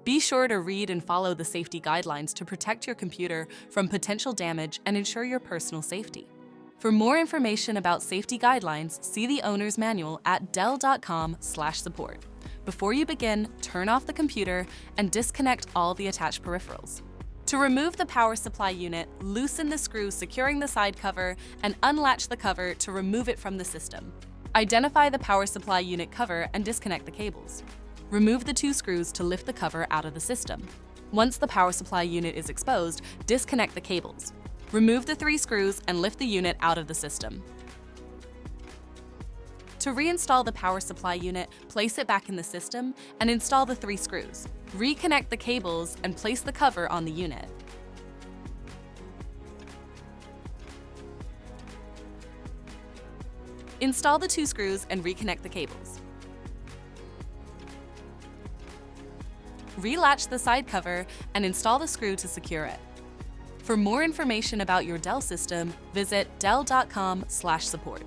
Be sure to read and follow the safety guidelines to protect your computer from potential damage and ensure your personal safety. For more information about safety guidelines, see the owner's manual at dell.com/support. Before you begin, turn off the computer and disconnect all the attached peripherals. To remove the power supply unit, loosen the screw securing the side cover and unlatch the cover to remove it from the system. Identify the power supply unit cover and disconnect the cables. Remove the 2 screws to lift the cover out of the system. Once the power supply unit is exposed, disconnect the cables. Remove the 3 screws and lift the unit out of the system. To reinstall the power supply unit, place it back in the system and install the 3 screws. Reconnect the cables and place the cover on the unit. Install the 2 screws and reconnect the cables. Relatch the side cover and install the screw to secure it. For more information about your Dell system, visit dell.com/support.